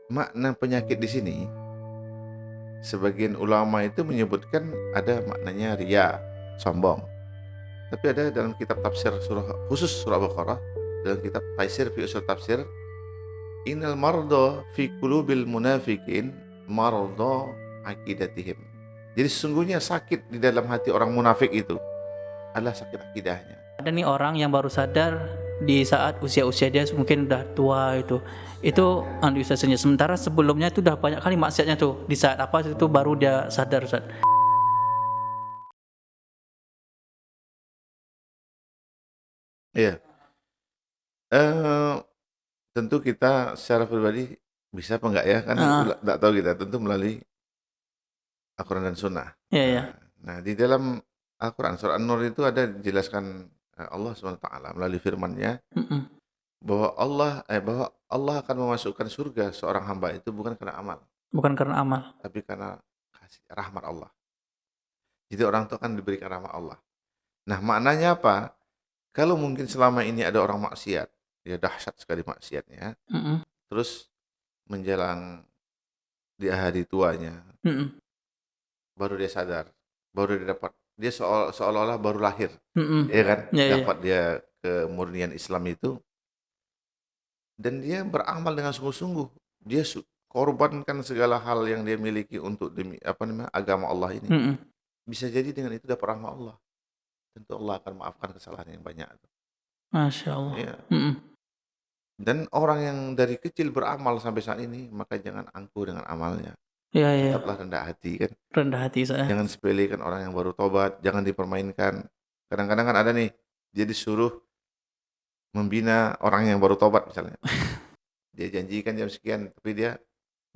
makna penyakit di sini, sebagian ulama itu menyebutkan ada maknanya riya, sombong. Tapi ada dalam kitab tafsir surah khusus surah Baqarah, dalam kitab Taisir fi usul tafsir, innal marda fi qulubil munafiqin marda aqidatihim. Jadi sesungguhnya sakit di dalam hati orang munafik itu adalah sakit akidahnya. Ada nih orang yang baru sadar di saat usia-usia dia mungkin udah tua itu usianya, sementara sebelumnya itu udah banyak kali maksiatnya tuh, di saat apa itu baru dia sadar, Ustaz. Iya. Eh, tentu kita secara pribadi bisa apa enggak ya, kan enggak tahu kita, tentu melalui Al-Quran dan Sunnah. Iya, iya. Nah, di dalam Al-Quran surah An-Nur itu ada dijelaskan Allah SWT melalui firman-Nya bahwa Allah akan memasukkan surga seorang hamba itu bukan karena amal, Bukan karena amal. tapi karena kasih rahmat Allah. Jadi orang itu akan diberikan rahmat Allah. Nah, maknanya apa? Kalau mungkin selama ini ada orang maksiat, ya dahsyat sekali maksiatnya, terus menjelang di hari tuanya, baru dia sadar, baru dia dapat, dia seolah-olah baru lahir, ya kan? Dapat dia kemurnian Islam itu, dan dia beramal dengan sungguh-sungguh. Dia korbankan segala hal yang dia miliki untuk demi agama Allah ini. Bisa jadi dengan itu dapat rahmat Allah. Tentu Allah akan maafkan kesalahan yang banyak. Masya Allah. Ya. Dan orang yang dari kecil beramal sampai saat ini, maka jangan angkuh dengan amalnya. Tetaplah rendah hati kan. Rendah hati saya. Jangan sepelekan orang yang baru tobat, jangan dipermainkan. Kadang-kadang kan ada nih, dia disuruh membina orang yang baru tobat misalnya. Dia janjikan jam sekian, tapi dia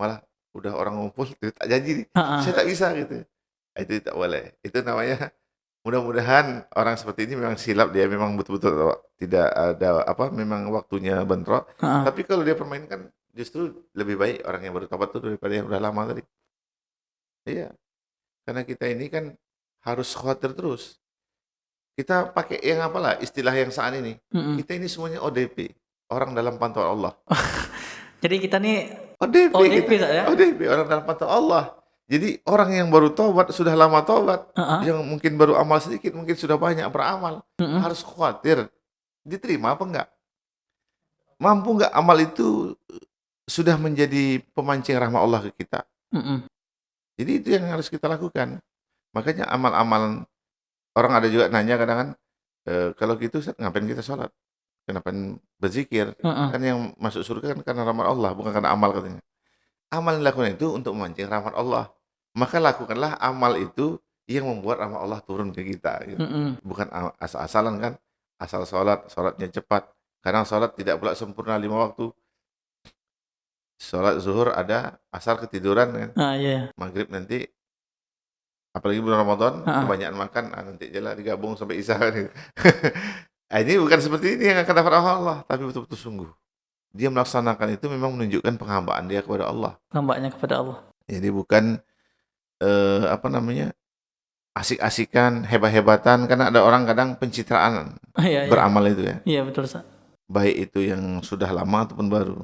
malah udah orang ngumpul, dia tak janji nih. Saya tak bisa gitu. Itu tak boleh. Itu namanya, mudah-mudahan orang seperti ini memang silap, dia memang betul-betul tidak ada memang waktunya bentrok. Tapi kalau dia permainkan, justru lebih baik orang yang baru tobat itu daripada yang udah lama tadi. Iya. Karena kita ini kan harus khawatir terus. Kita pakai yang apalah istilah yang saat ini. Kita ini semuanya ODP, orang dalam pantauan Allah. Jadi kita nih ODP kita, ya? ODP, orang dalam pantauan Allah. Jadi orang yang baru tobat, sudah lama tobat, yang mungkin baru amal sedikit, mungkin sudah banyak beramal, harus khawatir, diterima apa enggak? Mampu enggak amal itu sudah menjadi pemancing rahmat Allah ke kita? Jadi itu yang harus kita lakukan. Makanya amal-amal, orang ada juga nanya kadang kan, kalau gitu ngapain kita sholat? Kenapa berzikir? Kan yang masuk surga kan karena rahmat Allah, bukan karena amal katanya. Amal yang dilakukan itu untuk memancing rahmat Allah. Maka lakukanlah amal itu yang membuat rahmat Allah turun ke kita. Gitu. Bukan asal-asalan kan. Asal sholatnya cepat. Kadang sholat tidak pula sempurna 5 waktu. Sholat zuhur ada, asar ketiduran kan. Maghrib nanti, apalagi bulan Ramadan, kebanyakan makan, nanti jelas digabung sampai isya kan. Ini bukan seperti ini yang akan dapat rahmat Allah, tapi betul-betul sungguh. Dia melaksanakan itu memang menunjukkan penghambaan dia kepada Allah. Penghambanya kepada Allah. Jadi bukan asik-asikan, hebat-hebatan, karena ada orang kadang pencitraan beramal itu ya. Iya betul, Ustaz. Baik itu yang sudah lama ataupun baru.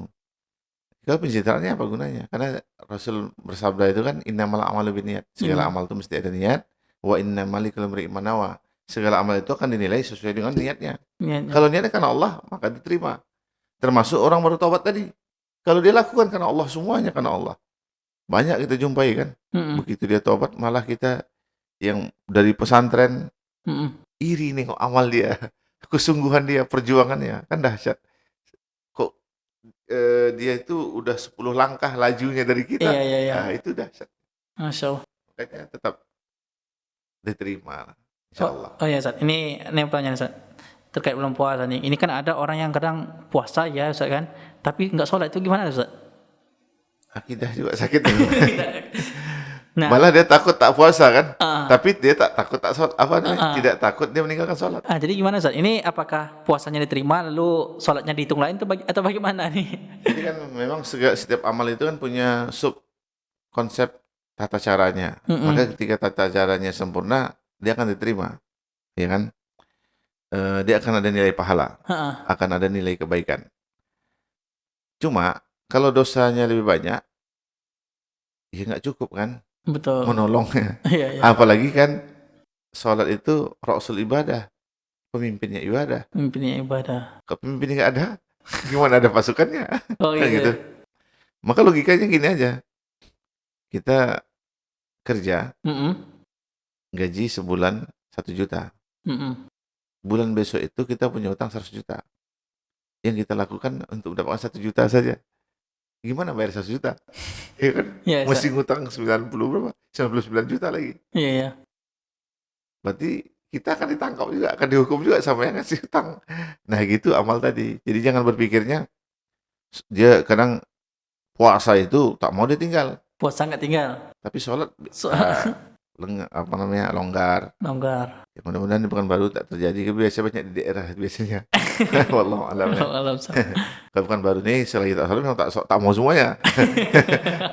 Kalau pencitraannya apa gunanya? Karena Rasul bersabda itu kan innamal a'malu binniyat. Segala amal itu mesti ada niat. Wa innamal likulli imri'in ma nawa. Segala amal itu akan dinilai sesuai dengan niatnya. Kalau niatnya karena Allah, maka diterima. Termasuk orang baru taubat tadi. Kalau dia lakukan karena Allah, semuanya karena Allah. Banyak kita jumpai kan. Begitu dia taubat, malah kita yang dari pesantren iri nih kok amal dia, kesungguhan dia, perjuangannya. Kan dahsyat. Kok dia itu udah 10 langkah lajunya dari kita. Nah, itu dahsyat. Masya Allah. Makanya tetap diterima. InsyaAllah. Oh iya, Ustaz. Ini pertanyaan, Ustaz. Terkait bulan puasa nih. Ini kan ada orang yang kadang puasa ya, Ustaz kan, tapi nggak sholat, itu gimana, Ustaz? Akidah juga sakit. Malah dia takut tak puasa kan, tapi dia tak takut tak sholat, tidak takut dia meninggalkan sholat. Jadi gimana, Ustaz? Ini apakah puasanya diterima lalu sholatnya dihitung lain atau bagaimana nih? Jadi kan memang setiap amal itu kan punya sub konsep tata caranya. Maka ketika tata caranya sempurna, dia akan diterima, ya kan? Dia akan ada nilai pahala, akan ada nilai kebaikan. Cuma Kalau dosanya lebih banyak, ya nggak cukup kan Betul. menolongnya. Iya, iya. Apalagi kan sholat itu rasul ibadah, pemimpinnya ibadah. Mimpinya ibadah. Kalau pemimpinnya nggak ada, gimana ada pasukannya? Oh Kan gitu gitu. ya. Maka logikanya gini aja, kita kerja, Mm-mm. gaji sebulan 1 juta. Mm-mm. Bulan besok itu kita punya utang 100 juta. Yang kita lakukan untuk mendapatkan 1 juta saja. Gimana bayar 100 juta? Ya kan? Iya, Mesti ngutang 90 berapa? 99 juta lagi. iya, iya. Berarti kita akan ditangkap juga, akan dihukum juga sama yang ngasih utang. Nah gitu amal tadi. Jadi jangan berpikirnya, dia kadang puasa itu tak mau dia tinggal. Puasa nggak tinggal. Tapi sholat Soal apa namanya longgar. longgar. Ya, mudah-mudahan di Pekanbaru tak terjadi. Biasanya banyak di daerah biasanya. Wallahu alam ya. Alam Kalau Pekanbaru ini selagi tak salah memang tak mau semuanya.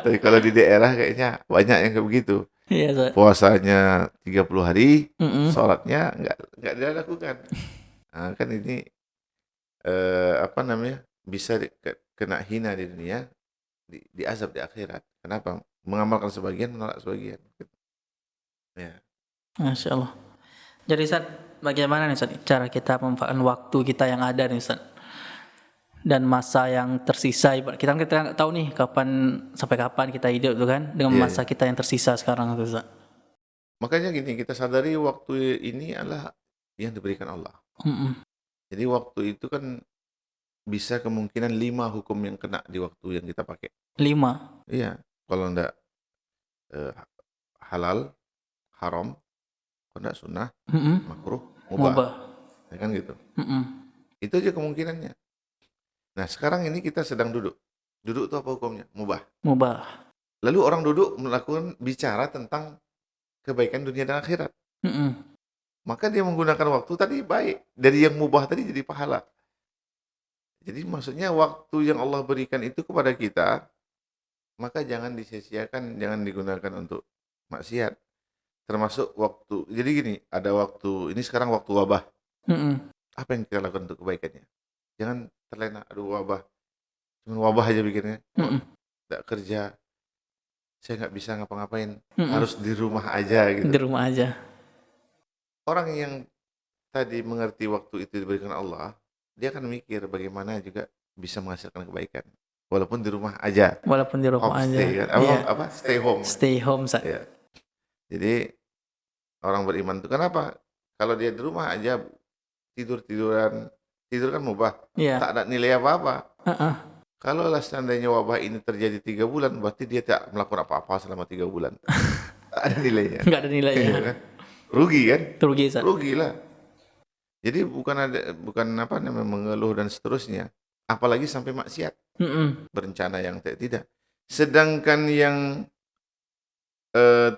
Tapi kalau di daerah kayaknya banyak yang kayak begitu. Iya, Ustaz. Puasanya 30 hari, Mm-mm. sholatnya nggak dilakukan. Nah, kan ini apa namanya bisa kena hina di dunia, di azab di akhirat. Kenapa? Mengamalkan sebagian, menolak sebagian. Ya. Masya Allah. Jadi Ustaz, bagaimana nih Ustaz cara kita memanfaatkan waktu kita yang ada nih Ustaz? Dan masa yang tersisa, kita nggak tahu nih kapan sampai kapan kita hidup tuh kan, dengan Iya, masa iya. kita yang tersisa sekarang tuh Ustaz. Makanya gini, kita sadari waktu ini adalah yang diberikan Allah. Mm-mm. Jadi waktu itu kan bisa kemungkinan 5 hukum yang kena di waktu yang kita pakai. 5. Iya, kalau enggak halal, haram, kalau enggak sunnah, Mm-mm. makruh, mubah. Mubah. Ya kan gitu. Mm-mm. Itu aja kemungkinannya. Nah, sekarang ini kita sedang duduk. Duduk itu apa hukumnya? Mubah. Mubah. Lalu orang duduk melakukan bicara tentang kebaikan dunia dan akhirat. Mm-mm. Maka dia menggunakan waktu tadi baik. Dari yang mubah tadi jadi pahala. Jadi maksudnya waktu yang Allah berikan itu kepada kita, maka jangan disia-siakan, jangan digunakan untuk maksiat. Termasuk waktu. Jadi gini, ada waktu, ini sekarang waktu wabah. Mm-mm. Apa yang kita lakukan untuk kebaikannya? Jangan terlena, aduh wabah. Cuma wabah aja pikirnya. Kok Mm-mm. tidak kerja, saya nggak bisa ngapa-ngapain. Mm-mm. Harus di rumah aja gitu. Di rumah aja. Orang yang tadi mengerti waktu itu diberikan Allah, dia akan mikir bagaimana juga bisa menghasilkan kebaikan. Walaupun di rumah aja. Walaupun di rumah aja. Homestay kan? Iya. Apa? Stay home. Stay home Ustaz. Ya. Jadi orang beriman itu kenapa? Kalau dia di rumah aja tidur-tiduran, tidur kan mubah, Iya. tak ada nilai apa-apa. Uh-uh. Kalau seandainya wabah ini terjadi 3 bulan, berarti dia tak melakukan apa-apa selama 3 bulan. Tak ada nilainya. Nggak ada nilainya. Iya kan? Rugi kan? Rugi Ustaz. Rugi lah. Jadi bukan apa namanya mengeluh dan seterusnya. Apalagi sampai maksiat, Mm-mm. berencana yang tidak. Sedangkan yang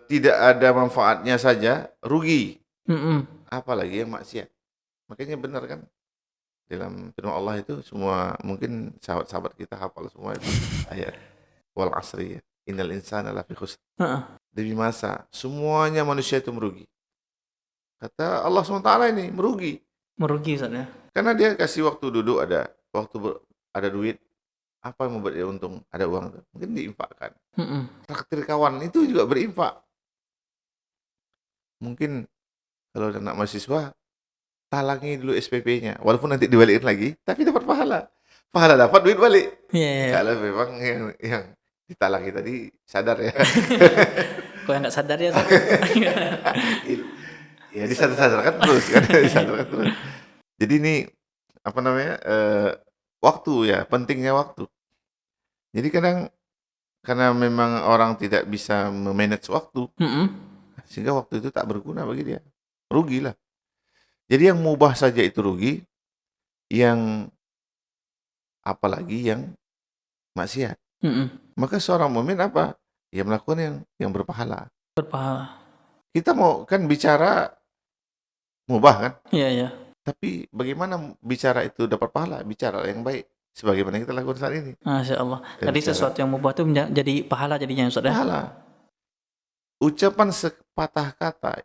tidak ada manfaatnya saja rugi. Mm-mm. Apalagi yang maksiat. Makanya benar kan dalam firman Allah itu semua mungkin sahabat-sahabat kita hafal semua itu ayat wal asri ya. Innal insana lafi khusr. Uh-uh. Demi masa semuanya manusia itu merugi. Kata Allah SWT ini merugi. Merugi Ustaz ya. Karena dia kasih waktu duduk ada, ada duit, apa yang membuat dia untung? Ada uang tuh. Mungkin diinfakkan. Mm-mm. Traktir kawan itu juga berinfak. Mungkin kalau anak mahasiswa talangi dulu SPP-nya, walaupun nanti dibalikin lagi, tapi dapat pahala. Pahala dapat, duit balik. Iya, iya. Kalau memang yang ditalangi tadi sadar ya. Kok yang nggak sadar ya Ustaz? Ya disadar-sadarkan terus kan, disadarkan terus. Jadi ini apa namanya waktu ya, pentingnya waktu. Jadi kadang karena memang orang tidak bisa memanage waktu, Mm-mm. sehingga waktu itu tak berguna bagi dia, rugi lah. Jadi yang mubah saja itu rugi, yang apalagi yang maksiat. Mm-mm. Maka seorang mukmin apa? Ya melakukan yang berpahala. Berpahala. Kita mau kan bicara mubah kan? Iya, iya. Tapi bagaimana bicara itu dapat pahala? Bicara yang baik. Sebagaimana kita lakukan saat ini. Masya Allah. Dan Tadi sesuatu yang mubah itu jadi pahala jadinya Ustaz ya. pahala. Ucapan sepatah kata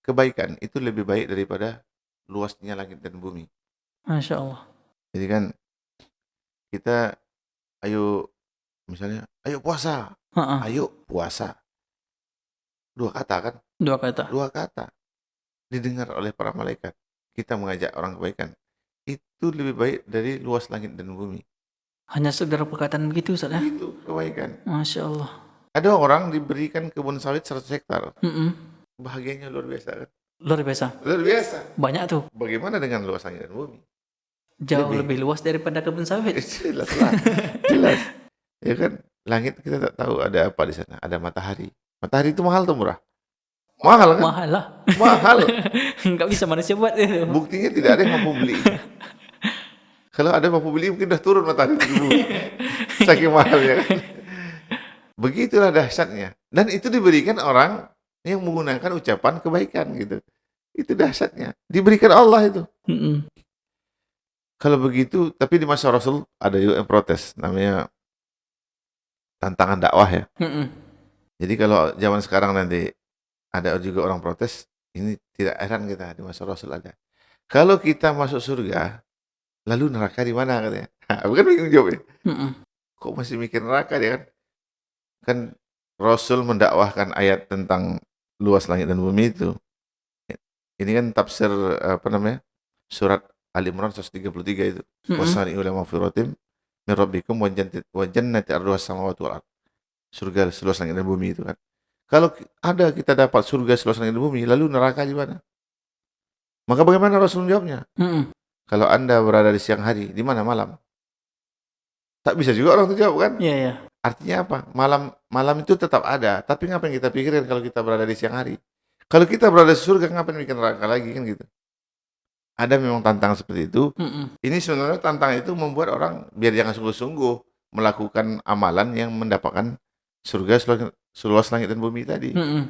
kebaikan itu lebih baik daripada luasnya langit dan bumi. Masya Allah. Jadi kan kita ayo Misalnya, ayo puasa, Heeh. ayo puasa. 2 kata kan? 2 kata. 2 kata. Didengar oleh para malaikat. Kita mengajak orang kebaikan. Itu lebih baik dari luas langit dan bumi. Hanya sekedar perkataan begitu Ustaz ya? Itu kebaikan. Masya Allah. Ada orang diberikan kebun sawit 100 hektar. Mm-mm. Bahagianya luar biasa kan? Luar biasa. Luar biasa. Banyak tuh. Bagaimana dengan luas langit dan bumi? Jauh lebih luas daripada kebun sawit. Jelas lah. Jelas. Ya kan? Langit kita tak tahu ada apa di sana. Ada matahari. Matahari itu mahal atau murah? Mahal kan? Mahal lah. Mahal. Nggak bisa manusia buat itu. Buktinya tidak ada yang mampu beli. Kalau ada yang mampu beli mungkin udah turun matahari di bumi. Saking mahalnya kan. Begitulah dahsyatnya. Dan itu diberikan orang yang menggunakan ucapan kebaikan gitu. Itu dahsyatnya. Diberikan Allah itu. Mm-mm. Kalau begitu, tapi di masa Rasul ada juga yang protes. Namanya tantangan dakwah ya. Mm-mm. Jadi kalau zaman sekarang nanti ada juga orang protes, ini tidak heran kita, di masa Rasul ada. Kalau kita masuk surga, lalu neraka di mana katanya? Bukan bingung jawabnya. Mm-mm. Kok masih mikir neraka dia kan? Kan Rasul mendakwahkan ayat tentang luas langit dan bumi itu. Ini kan tafsir surat Ali Imran 133 itu. Mm-mm. Wasari'u ila maghfiratin min rabbikum wa jannati arduhas samawati wal ardh. Surga seluas langit dan bumi itu kan. Kalau ada kita dapat surga seluas langit dan bumi, lalu neraka di mana? Maka bagaimana Rasul menjawabnya? Mm-mm. Kalau Anda berada di siang hari, di mana malam? Tak bisa juga orang itu jawab kan? Iya, iya. Artinya apa? Malam itu tetap ada, tapi ngapain kita pikirin kalau kita berada di siang hari? Kalau kita berada di surga, ngapain bikin neraka lagi kan gitu? Ada memang tantangan seperti itu. Mm-mm. Ini sebenarnya tantangan itu membuat orang biar jangan sungguh-sungguh melakukan amalan yang mendapatkan surga seluas langit dan bumi tadi. Mm-mm.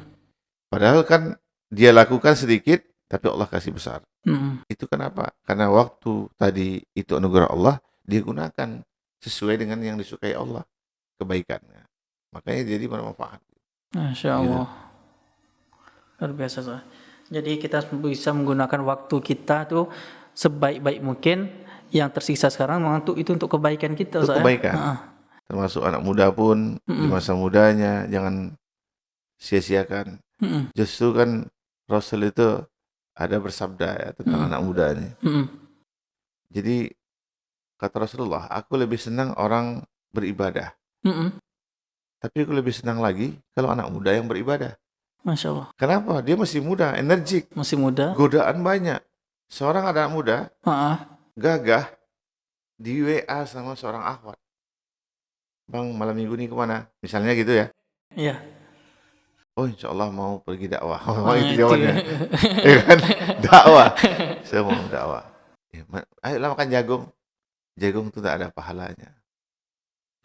Padahal kan dia lakukan sedikit, tapi Allah kasih besar. Mm-mm. Itu kenapa? Karena waktu tadi itu anugerah Allah, dia gunakan sesuai dengan yang disukai Allah, kebaikannya. Makanya jadi bermanfaat. Masya Allah. Luar biasa Ustaz. Jadi kita bisa menggunakan waktu kita tuh sebaik-baik mungkin. Yang tersisa sekarang itu untuk kebaikan kita. Untuk Ustaz, kebaikan. ya? Termasuk anak muda pun di masa mudanya jangan sia-siakan. Mm-mm. Justru kan Rasul itu ada bersabda ya tentang anak muda ini. Mm-mm. Jadi kata Rasulullah, aku lebih senang orang beribadah. Mm-mm. Tapi aku lebih senang lagi kalau anak muda yang beribadah. Masya Allah. Kenapa? Dia masih muda, energik, Masih muda. godaan banyak. Seorang anak muda gagah di WA sama seorang akhwat. Bang, malam minggu ini kemana? Misalnya gitu ya. Iya. Oh, insya Allah mau pergi dakwah. Oh, itu jawabannya. Ya kan? Dakwah. Saya mau dakwah. Ya, ayolah makan jagung. Jagung itu tak ada pahalanya.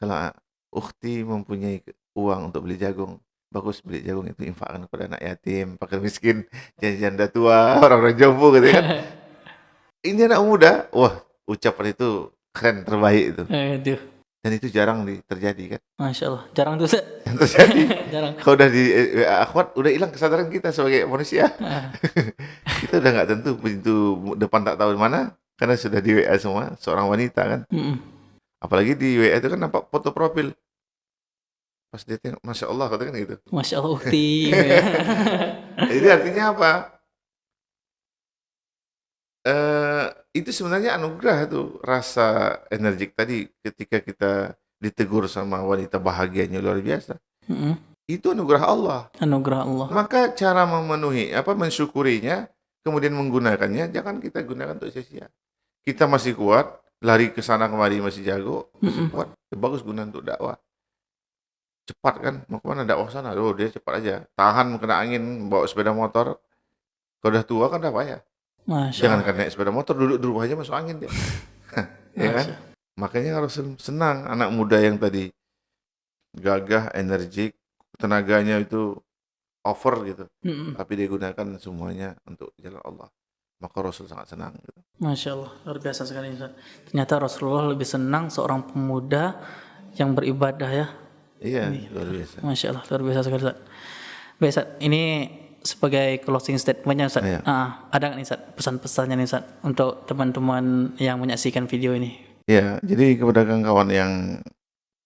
Kalau ukhti mempunyai uang untuk beli jagung, bagus beli jagung itu infakkan kepada anak yatim, fakir miskin, janda tua, orang-orang jompo gitu kan. Ini anak muda, wah ucapan itu keren, terbaik itu. Dan itu jarang terjadi kan. Masya Allah, jarang tuh yang terjadi. Jarang. Kalau udah di akhwat, udah hilang kesadaran kita sebagai manusia. Kita udah nggak tentu pintu depan tak tahu di mana, karena sudah di WA semua, seorang wanita kan. Apalagi di WA itu kan nampak foto profil. Pas dia tengok, Masya Allah, kata kan gitu. Masya Allah, ukti. Jadi artinya apa? Itu sebenarnya anugerah tuh, rasa energik tadi ketika kita ditegur sama wanita bahagianya luar biasa. Itu anugerah Allah. Anugerah Allah. Maka cara memenuhi, mensyukurinya, kemudian menggunakannya, jangan kita gunakan untuk sia-sia. Kita masih kuat, lari ke sana kemari masih jago, masih kuat, bagus guna untuk dakwah. Cepat kan, mau kemana dakwah sana? Oh, dia cepat aja. Tahan kena angin, bawa sepeda motor. Kalau udah tua kan udah payah. Jangan kan naik sepeda motor, duduk di rumah aja masuk angin dia. Ya kan? Makanya harus senang anak muda yang tadi gagah, energik, tenaganya itu over gitu. Tapi dia gunakan semuanya untuk jalan Allah. Maka Rasul sangat senang gitu. Masya Allah, luar biasa sekali Ustaz. Ternyata Rasulullah lebih senang seorang pemuda yang beribadah ya. Iya, luar biasa. Masya Allah, luar biasa sekali Ustaz. Baik Ustaz, ini sebagai closing statement-nya Ustaz. Ada nggak nih Ustaz pesan-pesannya nih Ustaz untuk teman-teman yang menyaksikan video ini? Ya, jadi kepada kawan-kawan yang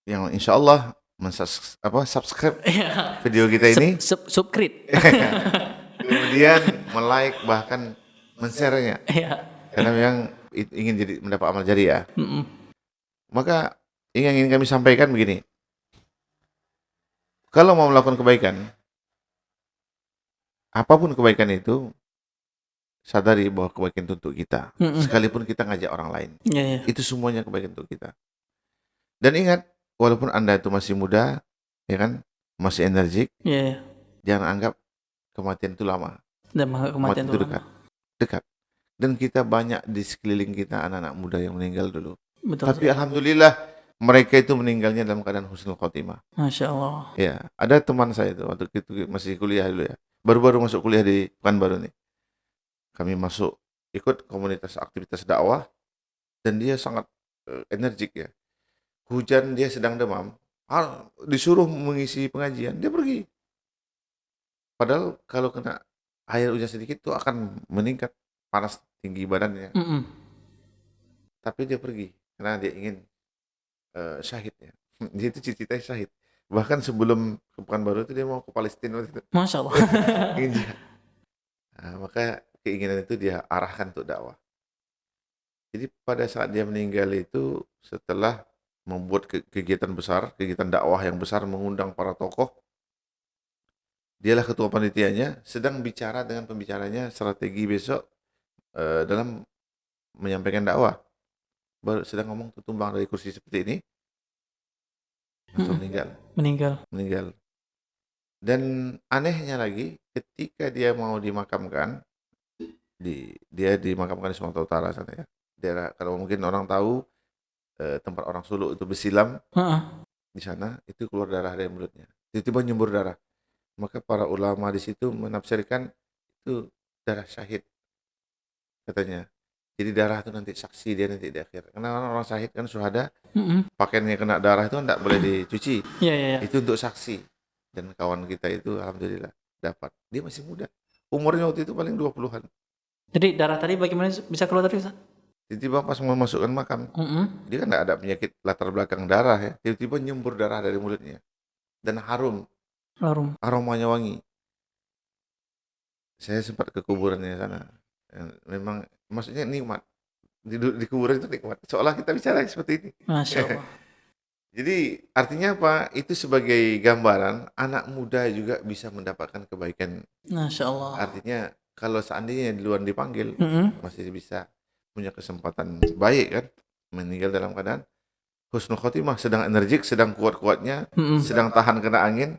yang insya Allah subscribe Iya. video kita ini, Subscribe. kemudian like bahkan men-share-nya, Iya. karena memang ingin jadi mendapat amal jariah. Mm-mm. Maka ingin kami sampaikan begini, kalau mau melakukan kebaikan, apapun kebaikan itu, sadari bahwa kebaikan itu untuk kita. Mm-mm. Sekalipun kita ngajak orang lain, Iya, iya. itu semuanya kebaikan untuk kita. Dan ingat, walaupun Anda itu masih muda, ya kan, masih energik, Iya, iya. jangan anggap kematian itu lama. Dan kematian Itu dekat. Dan kita banyak di sekeliling kita anak-anak muda yang meninggal dulu. Betul. Tapi alhamdulillah mereka itu meninggalnya dalam keadaan husnul khotimah. Masya Allah. Ya, ada teman saya itu waktu itu masih kuliah dulu ya. Baru-baru masuk kuliah di Pekanbaru nih. Kami masuk ikut komunitas aktivitas dakwah dan dia sangat energik ya. Hujan dia sedang demam, disuruh mengisi pengajian, dia pergi. Padahal kalau kena air hujan sedikit tuh akan meningkat panas tinggi badannya. Mm-mm. Tapi dia pergi karena dia ingin syahid ya. Dia itu cita-citanya syahid. Bahkan sebelum ke Pekanbaru itu dia mau ke Palestina waktu itu. Masya Allah. Ingin jihad. Nah, maka keinginan itu dia arahkan untuk dakwah. Jadi pada saat dia meninggal itu setelah membuat kegiatan besar, kegiatan dakwah yang besar, mengundang para tokoh, dialah ketua panitianya, sedang bicara dengan pembicaranya strategi besok dalam menyampaikan dakwah. Baru sedang ngomong tumbang dari kursi seperti ini, langsung meninggal. Dan anehnya lagi, ketika dia mau dimakamkan, dia dimakamkan di Sumatera Utara sana ya. Daerah, kalau mungkin orang tahu tempat orang Sulu itu Besilam, di sana itu keluar darah dari mulutnya, tiba-tiba nyembur darah. Maka para ulama di situ menafsirkan itu darah syahid katanya. Jadi darah itu nanti saksi dia nanti di akhir. Karena orang syahid kan syuhada, pakaiannya kena darah itu tidak boleh dicuci. Yeah. Itu untuk saksi. Dan kawan kita itu alhamdulillah dapat. Dia masih muda. Umurnya waktu itu paling 20-an. Jadi darah tadi bagaimana bisa keluar dari Ustaz? Tiba-tiba pas mau masukkan makam, dia kan tidak ada penyakit latar belakang darah ya. Tiba-tiba nyembur darah dari mulutnya. Dan aromanya wangi. Saya sempat ke kuburannya sana. Memang maksudnya nikmat. Di kuburan itu nikmat. Seolah kita bicara seperti ini. Masya Allah. Jadi artinya apa? Itu sebagai gambaran anak muda juga bisa mendapatkan kebaikan. Masya Allah. Artinya kalau seandainya di luar dipanggil, masih bisa punya kesempatan baik kan, meninggal dalam keadaan husnul khotimah, sedang energik, sedang kuat-kuatnya, sedang tahan kena angin,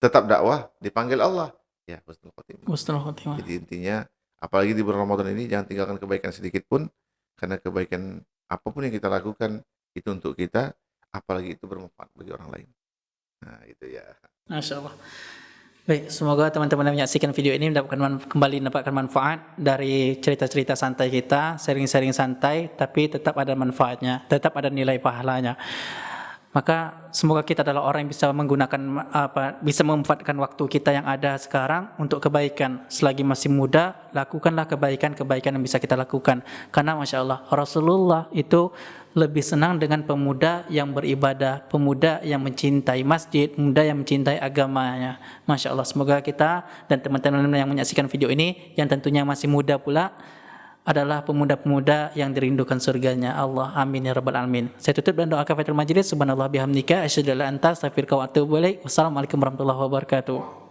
tetap dakwah, dipanggil Allah, ya husnul khotimah. Jadi intinya, apalagi di bulan Ramadan ini, jangan tinggalkan kebaikan sedikit pun, karena kebaikan apapun yang kita lakukan itu untuk kita, apalagi itu bermanfaat bagi orang lain. Nah itu ya. Masya Allah. Baik, semoga teman-teman yang menyaksikan video ini kembali mendapatkan manfaat dari cerita-cerita santai kita, sharing-sharing santai, tapi tetap ada manfaatnya, tetap ada nilai pahalanya. Maka semoga kita adalah orang yang bisa menggunakan bisa memanfaatkan waktu kita yang ada sekarang untuk kebaikan. Selagi masih muda, lakukanlah kebaikan-kebaikan yang bisa kita lakukan. Karena Masya Allah, Rasulullah itu lebih senang dengan pemuda yang beribadah, pemuda yang mencintai masjid, pemuda yang mencintai agamanya. Masya Allah, semoga kita dan teman-teman yang menyaksikan video ini, yang tentunya masih muda pula, adalah pemuda-pemuda yang dirindukan surganya Allah. Amin ya rabbal alamin. Saya tutup dan doa kafatul majlis. Subhanallah bihamdika asyhadu an la ilaha illa anta astaghfiruka wa atubu ilaik. Wassalamualaikum warahmatullahi wabarakatuh.